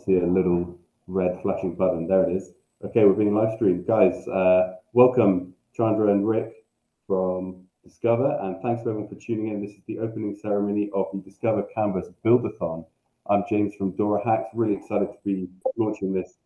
see a little red flashing button. There it is. Okay, we're being live streamed. Guys, welcome Chandra and Rick from Discover, and thanks everyone for tuning in. This is the opening ceremony of the Discover Canvas Buildathon. I'm James from DoraHacks, really excited to be launching this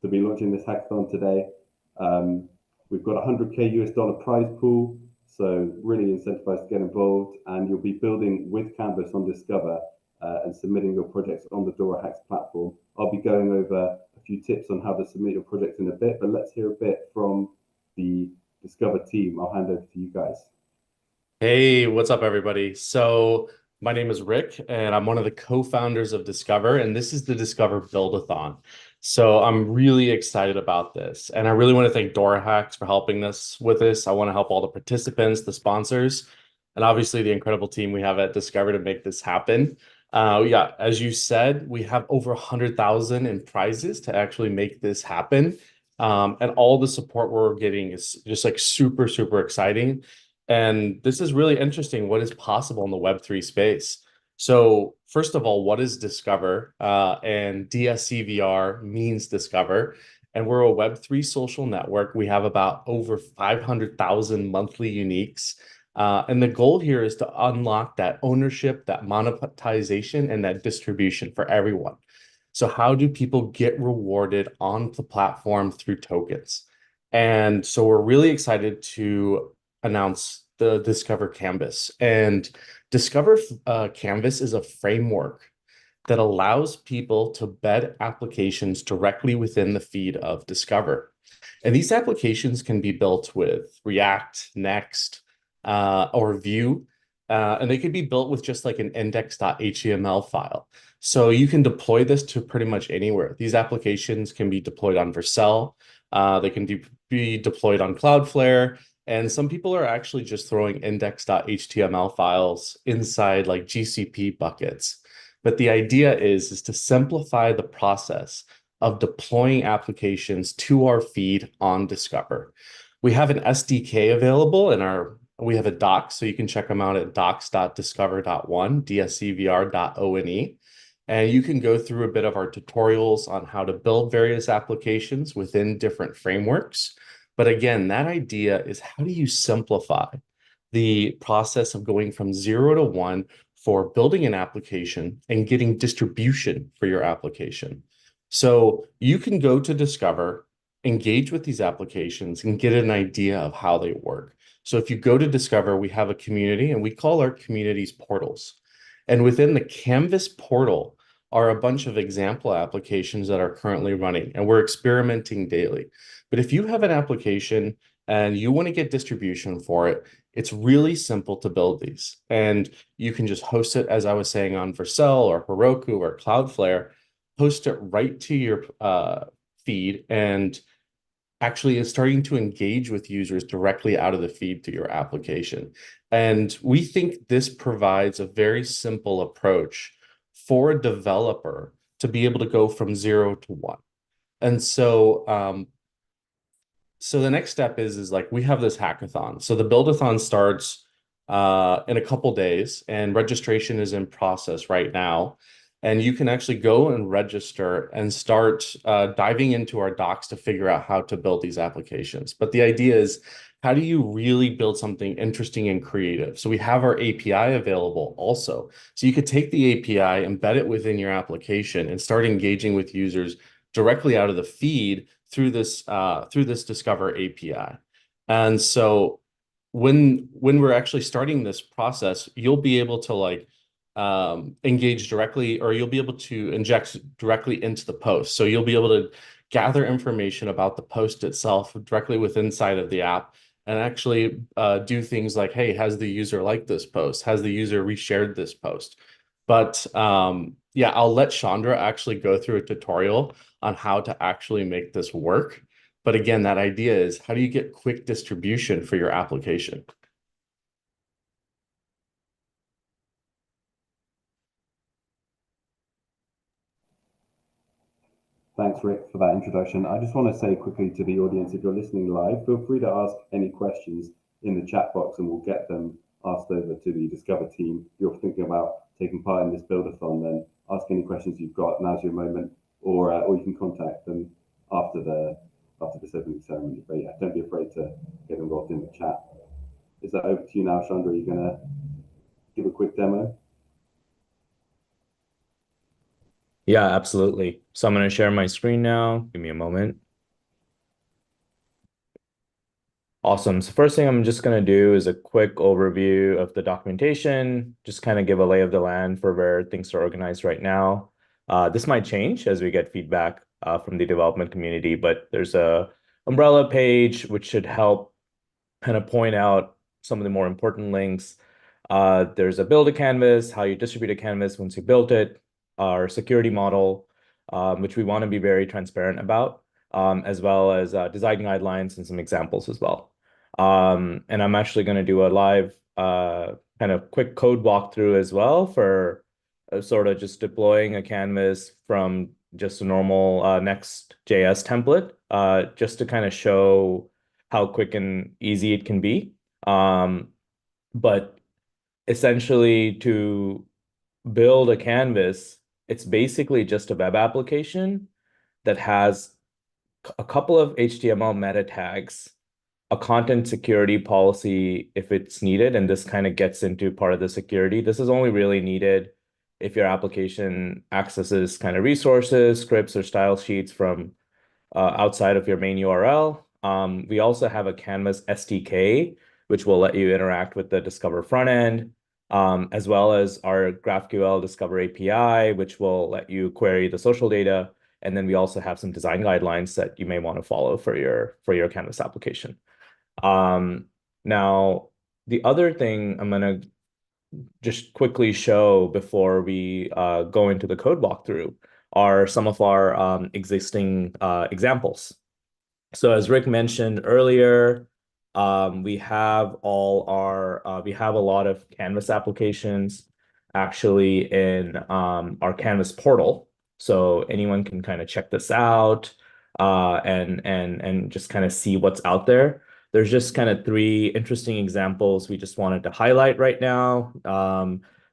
hackathon today. We've got a $100K US prize pool, so really incentivized to get involved, and you'll be building with Canvas on Discover and submitting your projects on the DoraHacks platform. I'll be going over a few tips on how to submit your projects in a bit, but let's hear a bit from the Discover team. I'll hand over to you guys. Hey, what's up, everybody? So my name is Rick, and I'm one of the co-founders of Discover, and this is the Discover Buildathon. So I'm really excited about this, and I really want to thank DoraHacks for helping us with this. I want to help all the participants, the sponsors, and obviously the incredible team we have at Discover to make this happen. Yeah, as you said, we have over 100,000 in prizes to actually make this happen. And all the support we're getting is just like super, super exciting. And this is really interesting, what is possible in the Web3 space. So first of all, what is Discover? And DSCVR means Discover. And we're a Web3 social network. We have about over 500,000 monthly uniques. And the goal here is to unlock that ownership, that monetization, and that distribution for everyone. So how do people get rewarded on the platform through tokens? And so we're really excited to announce the Discover Canvas. And Discover Canvas is a framework that allows people to bed applications directly within the feed of Discover. And these applications can be built with React, Next, or Vue, and they could be built with just like an index.html file. So you can deploy this to pretty much anywhere. These applications can be deployed on Vercel, they can be deployed on Cloudflare, and some people are actually just throwing index.html files inside like GCP buckets. But the idea is to simplify the process of deploying applications to our feed on Discover. We have an SDK available in we have a doc, so you can check them out at docs.discover.one, dscvr.one. And you can go through a bit of our tutorials on how to build various applications within different frameworks. But again, that idea is how do you simplify the process of going from 0 to 1 for building an application and getting distribution for your application. So you can go to Discover, engage with these applications, and get an idea of how they work. So if you go to Discover, we have a community, and we call our communities portals. And within the Canvas portal are a bunch of example applications that are currently running, and we're experimenting daily. But if you have an application and you want to get distribution for it, it's really simple to build these. And you can just host it, as I was saying, on Vercel or Heroku or Cloudflare, host it right to your feed, and actually is starting to engage with users directly out of the feed to your application. And we think this provides a very simple approach for a developer to be able to go from 0 to 1. And so, so the next step is like we have this hackathon. So the Buildathon starts in a couple days, and registration is in process right now. And you can actually go and register and start diving into our docs to figure out how to build these applications. But the idea is, how do you really build something interesting and creative? So we have our API available also. So you could take the API, embed it within your application, and start engaging with users directly out of the feed through this Discover API. And so when we're actually starting this process, you'll be able to like engage directly, or you'll be able to inject directly into the post. So you'll be able to gather information about the post itself directly within inside of the app, and actually do things like, hey, has the user liked this post? Has the user reshared this post? But yeah, I'll let Chandra actually go through a tutorial on how to actually make this work. But again, that idea is, how do you get quick distribution for your application? Thanks, Rick, for that introduction. I just want to say quickly to the audience, if you're listening live, feel free to ask any questions in the chat box, and we'll get them asked over to the Discover team. If you're thinking about taking part in this Buildathon, then ask any questions you've got. Now's your moment, or you can contact them after this opening ceremony. But yeah, don't be afraid to get involved in the chat. Is that over to you now, Chandra? Are you gonna give a quick demo? Yeah, absolutely. So I'm going to share my screen now. Give me a moment. Awesome. So first thing I'm just going to do is a quick overview of the documentation, just kind of give a lay of the land for where things are organized right now. This might change as we get feedback from the development community, but there's a umbrella page which should help kind of point out some of the more important links. There's a build a canvas, how you distribute a canvas once you built it, our security model, which we want to be very transparent about, as well as design guidelines and some examples as well. And I'm actually going to do a live kind of quick code walkthrough as well for sort of just deploying a canvas from just a normal Next.js template, just to kind of show how quick and easy it can be. But essentially, to build a canvas, it's basically just a web application that has a couple of HTML meta tags, a content security policy if it's needed, and this kind of gets into part of the security. This is only really needed if your application accesses kind of resources, scripts, or style sheets from outside of your main URL. We also have a Canvas SDK, which will let you interact with the Discover front end, as well as our GraphQL Discover API, which will let you query the social data. And then we also have some design guidelines that you may want to follow for your Canvas application. Now, the other thing I'm going to just quickly show before we go into the code walkthrough are some of our existing examples. So as Rick mentioned earlier, we have we have a lot of Canvas applications actually in our Canvas portal. So anyone can kind of check this out and just kind of see what's out there. There's just kind of three interesting examples we just wanted to highlight right now.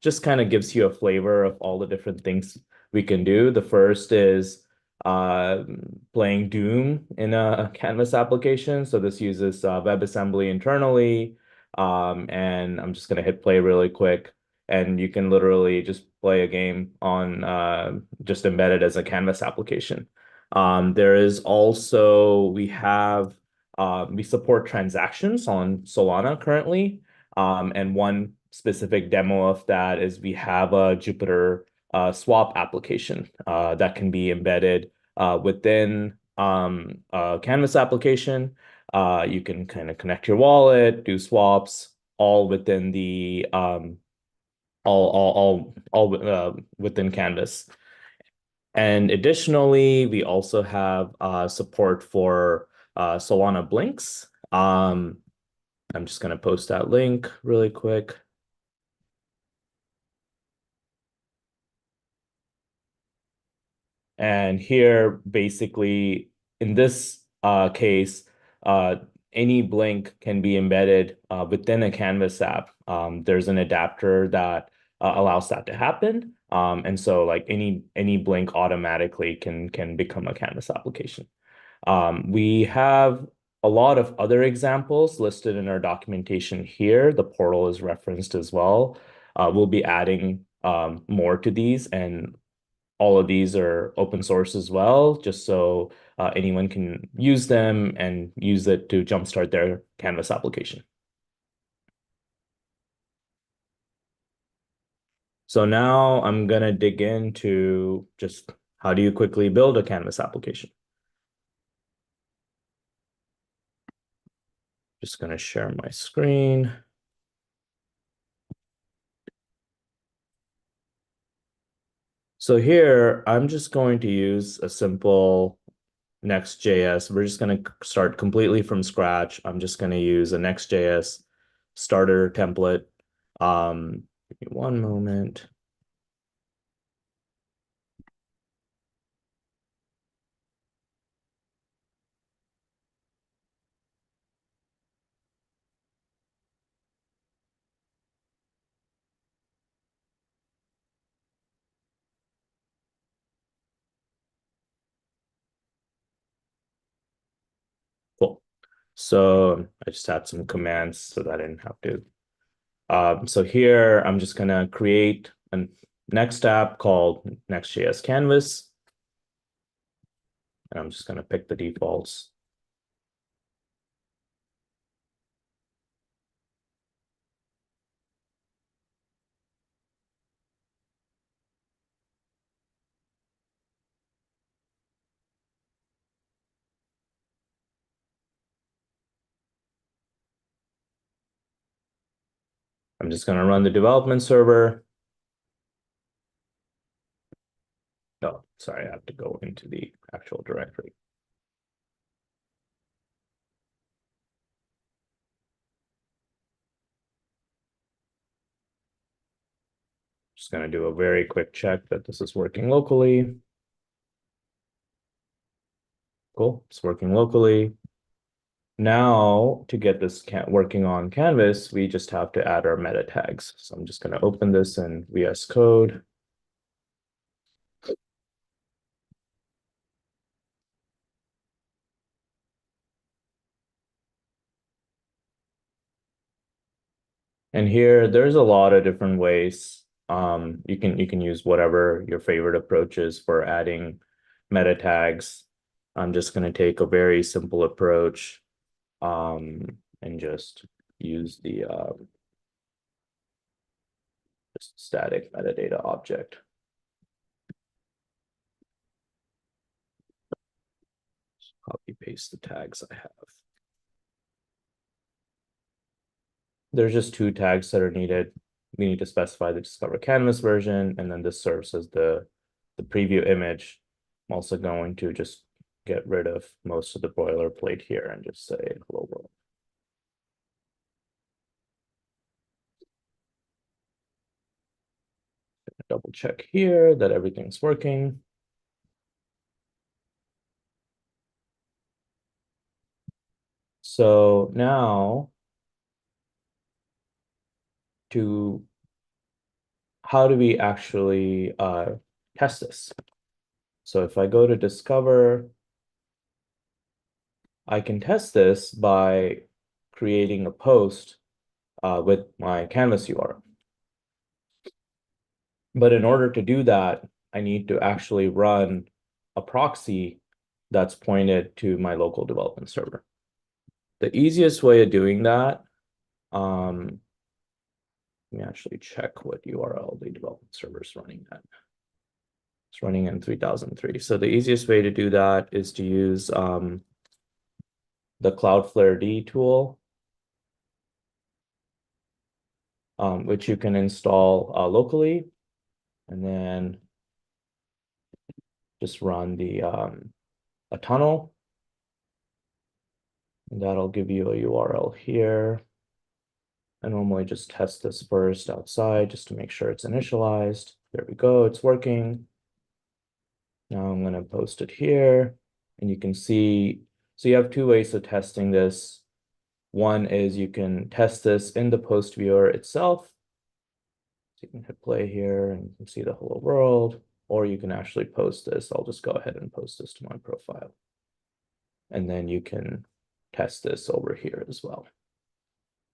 Just kind of gives you a flavor of all the different things we can do. The first is playing Doom in a Canvas application. So this uses WebAssembly internally. And I'm just going to hit play really quick. And you can literally just play a game on just embedded as a Canvas application. There is also, we support transactions on Solana currently. And one specific demo of that is we have a Jupyter swap application that can be embedded within a Canvas application. You can kind of connect your wallet, do swaps, all within the within Canvas. And additionally, we also have support for Solana Blinks. I'm just going to post that link really quick. And here, basically, in this case, any Blink can be embedded within a Canvas app. There's an adapter that allows that to happen. And so like any Blink automatically can become a Canvas application. We have a lot of other examples listed in our documentation here. The portal is referenced as well. We'll be adding more to these, and all of these are open source as well, just so anyone can use them and use it to jumpstart their Canvas application. So now I'm going to dig into just how do you quickly build a Canvas application. Just going to share my screen. So here, I'm just going to use a simple Next.js. We're just going to start completely from scratch. I'm just going to use a Next.js starter template. Give me one moment. So I just had some commands so that I didn't have to. So here I'm just going to create a next app called Next.js Canvas. And I'm just going to pick the defaults. I'm just going to run the development server. Oh, sorry, I have to go into the actual directory. Just going to do a very quick check that this is working locally. Cool, it's working locally. Now, to get this working on Canvas, we just have to add our meta tags. So I'm just going to open this in VS Code. And here, there's a lot of different ways. You can use whatever your favorite approach is for adding meta tags. I'm just going to take a very simple approach and just use the just static metadata object. Just copy paste the tags I have. There's just two tags that are needed. We need to specify the Discover Canvas version, and then this serves as the preview image. I'm also going to just get rid of most of the boilerplate here and just say hello world. Double check here that everything's working. So now, how do we actually test this? So if I go to Discover, I can test this by creating a post with my Canvas URL. But in order to do that, I need to actually run a proxy that's pointed to my local development server. The easiest way of doing that, let me actually check what URL the development server is running at. It's running in 3003. So the easiest way to do that is to use the Cloudflare D tool, which you can install locally, and then just run the a tunnel. And that'll give you a URL here. I normally just test this first outside just to make sure it's initialized. There we go, it's working. Now I'm going to post it here, and you can see, so you have two ways of testing this. One is you can test this in the post viewer itself. So you can hit play here and you can see the hello world, or you can actually post this. I'll just go ahead and post this to my profile. And then you can test this over here as well.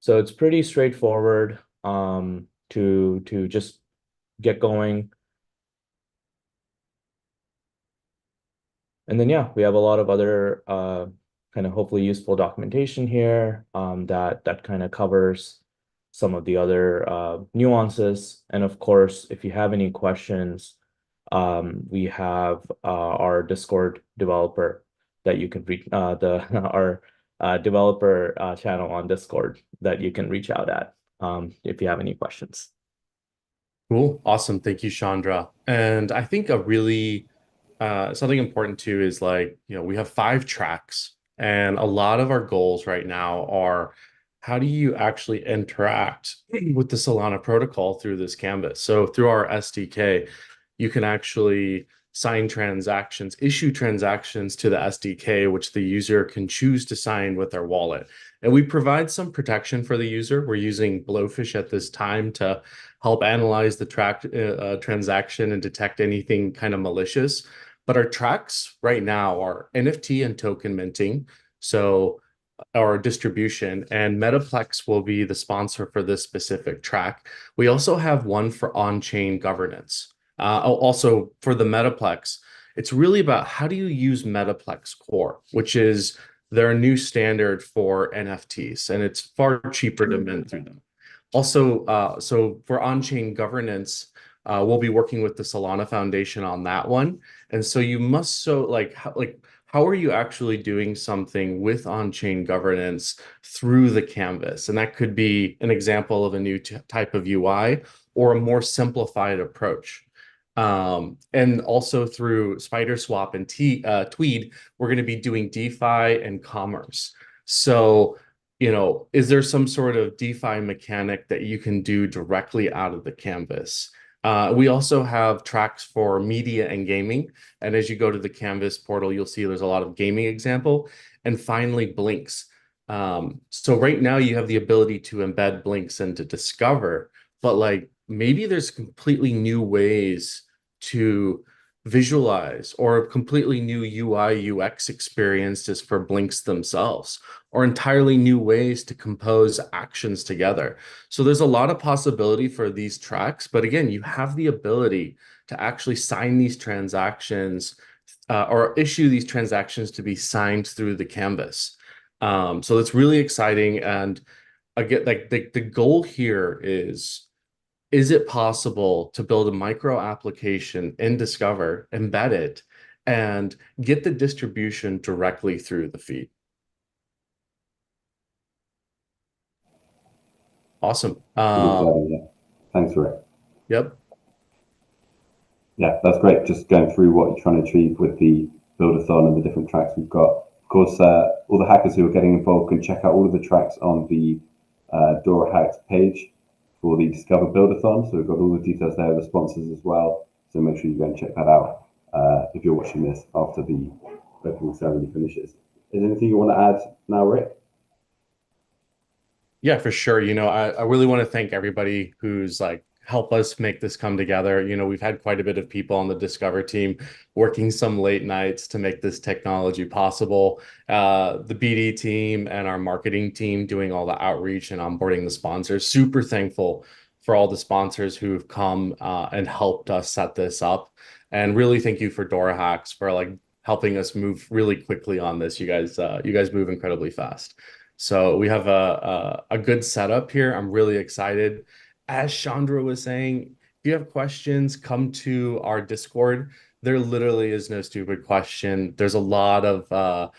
So it's pretty straightforward to just get going. And then, yeah, we have a lot of other kind of hopefully useful documentation here that kind of covers some of the other nuances. And of course, if you have any questions, we have our Discord developer that you can reach, our developer channel on Discord that you can reach out at if you have any questions. Cool. Awesome. Thank you, Chandra. And I think a really something important too is like, we have 5 tracks, and a lot of our goals right now are how do you actually interact with the Solana protocol through this canvas? So through our SDK, you can actually sign transactions, issue transactions to the SDK, which the user can choose to sign with their wallet. And we provide some protection for the user. We're using Blowfish at this time to help analyze the transaction and detect anything kind of malicious. But our tracks right now are NFT and token minting. So or distribution, and Metaplex will be the sponsor for this specific track. We also have one for on-chain governance. Also for the Metaplex, it's really about how do you use Metaplex Core, which is their new standard for NFTs, and it's far cheaper to mint through them. Also, so for on-chain governance, we'll be working with the Solana Foundation on that one. And so you must how are you actually doing something with on-chain governance through the canvas? And that could be an example of a new type of UI or a more simplified approach. And also through SpiderSwap and Tweed, we're going to be doing DeFi and commerce. So, is there some sort of DeFi mechanic that you can do directly out of the canvas? We also have tracks for media and gaming. And as you go to the Canvas portal, you'll see there's a lot of gaming example. And finally, blinks. So right now you have the ability to embed blinks into Discover, but maybe there's completely new ways to visualize or completely new UI UX experiences for blinks themselves, or entirely new ways to compose actions together. So there's a lot of possibility for these tracks, but again, you have the ability to actually sign these transactions or issue these transactions to be signed through the canvas. So it's really exciting. And again, the goal here is it possible to build a micro application in Discover, embed it, and get the distribution directly through the feed? Awesome. Yeah. Thanks, Rick. Yep. Yeah, that's great. Just going through what you're trying to achieve with the Buildathon and the different tracks we've got. Of course, all the hackers who are getting involved can check out all of the tracks on the DoraHacks page for the Discover Buildathon. So we've got all the details there, the sponsors as well. So make sure you go and check that out if you're watching this after the opening ceremony finishes. Is there anything you want to add now, Rick? Yeah, for sure. I really want to thank everybody who's help us make this come together. We've had quite a bit of people on the Discover team working some late nights to make this technology possible. The BD team and our marketing team doing all the outreach and onboarding the sponsors. Super thankful for all the sponsors who've come and helped us set this up. And really thank you for DoraHacks for helping us move really quickly on this. You guys move incredibly fast. So we have a good setup here. I'm really excited. As Chandra was saying, if you have questions, come to our Discord. There literally is no stupid question. There's a lot of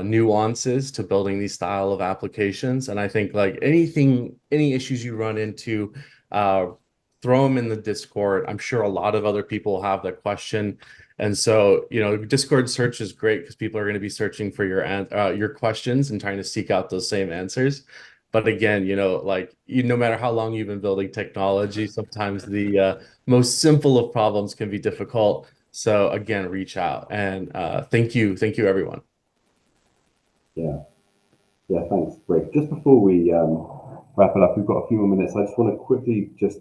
nuances to building these style of applications. And I think any issues you run into, throw them in the Discord. I'm sure a lot of other people have that question. And so, Discord search is great because people are going to be searching for your questions and trying to seek out those same answers. But again, no matter how long you've been building technology, sometimes the most simple of problems can be difficult. So again, reach out, and thank you, everyone. Yeah, thanks, Rick. Just before we wrap it up, we've got a few more minutes. I just want to quickly just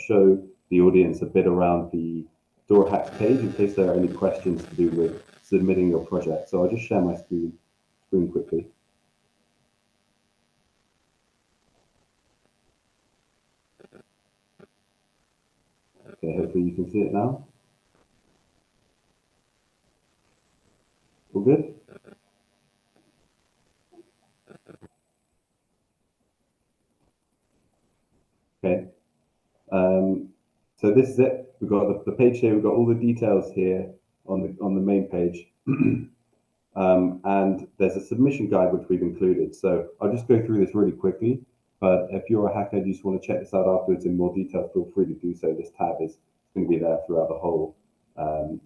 show the audience a bit around the DoraHacks page in case there are any questions to do with submitting your project. So I'll just share my screen quickly. Okay, hopefully you can see it now. All good? Okay. So this is it. We've got the page here. We've got all the details here on the main page. And there's a submission guide which we've included. So I'll just go through this really quickly. But if you're a hacker and you just want to check this out afterwards in more detail, feel free to do so. This tab is going to be there throughout the whole of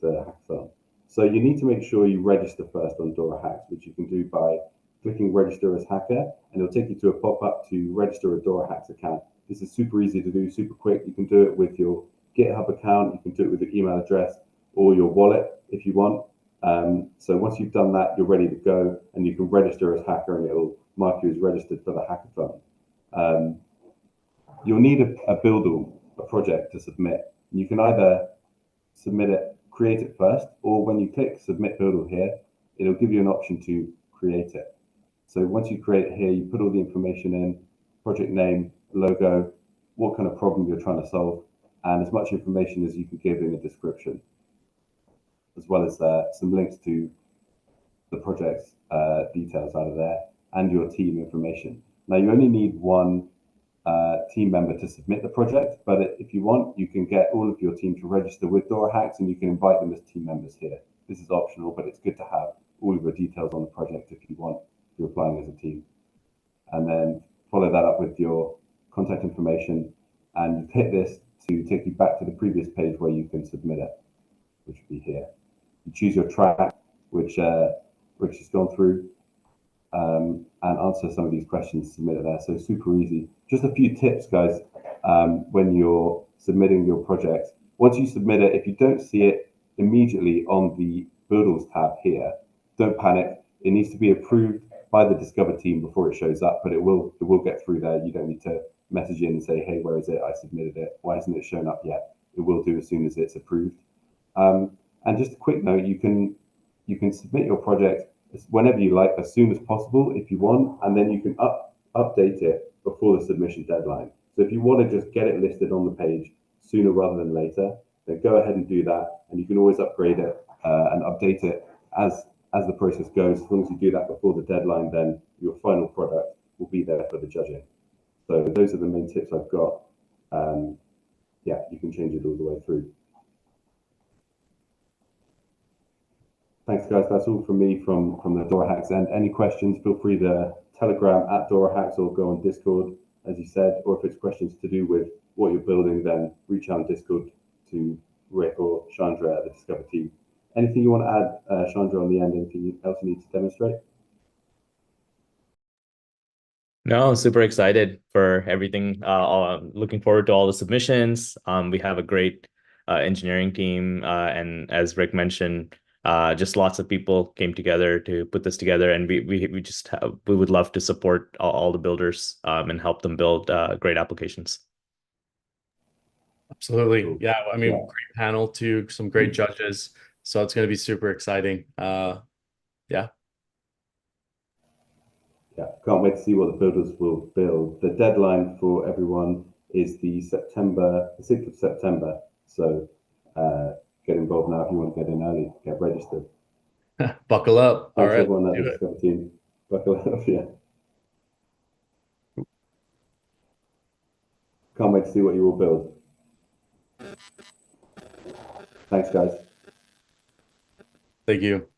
the hackathon. So you need to make sure you register first on DoraHacks, which you can do by clicking register as hacker, and it'll take you to a pop-up to register a DoraHacks account. This is super easy to do, super quick. You can do it with your GitHub account, you can do it with your email address or your wallet if you want. So once you've done that, you're ready to go, and you can register as hacker, and it'll mark you as registered for the hackathon. You'll need a Buildathon, a project to submit. You can either submit it, create it first, or when you click submit Buildathon here, it'll give you an option to create it. So once you create it here, you put all the information in, project name, logo, what kind of problem you're trying to solve, and as much information as you can give in a description, as well as some links to the project's details out of there and your team information. Now, you only need one team member to submit the project, but if you want, you can get all of your team to register with DoraHacks and you can invite them as team members here. This is optional, but it's good to have all of your details on the project if you want, if you're applying as a team. And then follow that up with your contact information and hit this to take you back to the previous page where you can submit it, which would be here. You choose your track, which Rich has gone through, and answer some of these questions submitted there. So super easy. Just a few tips, guys, when you're submitting your project. Once you submit it, if you don't see it immediately on the Builders tab here, don't panic. It needs to be approved by the Discover team before it shows up, but it will get through there. You don't need to message in and say, hey, where is it? I submitted it. Why hasn't it shown up yet? It will do as soon as it's approved. And just a quick note, you can submit your project whenever you like, as soon as possible if you want, and then you can update it before the submission deadline. So if you want to just get it listed on the page sooner rather than later, then go ahead and do that, and you can always upgrade it and update it as the process goes. As long as you do that before the deadline, then your final product will be there for the judging. So those are the main tips I've got. Yeah, you can change it all the way through. Thanks, guys. That's all from me from the DoraHacks end. Any questions, feel free to Telegram at DoraHacks or go on Discord, as you said, or if it's questions to do with what you're building, then reach out on Discord to Rick or Chandra at the Discover team. Anything you want to add, Chandra, on the end? Anything else you need to demonstrate? No, super excited for everything. Looking forward to all the submissions. We have a great engineering team, and as Rick mentioned, just lots of people came together to put this together, and we would love to support all the builders and help them build great applications. Absolutely. Yeah. I mean, great panel too, some great judges. So it's going to be super exciting. Yeah. Yeah, can't wait to see what the builders will build. The deadline for everyone is the 6th of September. So get involved now if you want to get in early, get registered. Buckle up. Thanks, all right, everyone at the Discover team. Buckle up, yeah. Can't wait to see what you will build. Thanks, guys. Thank you.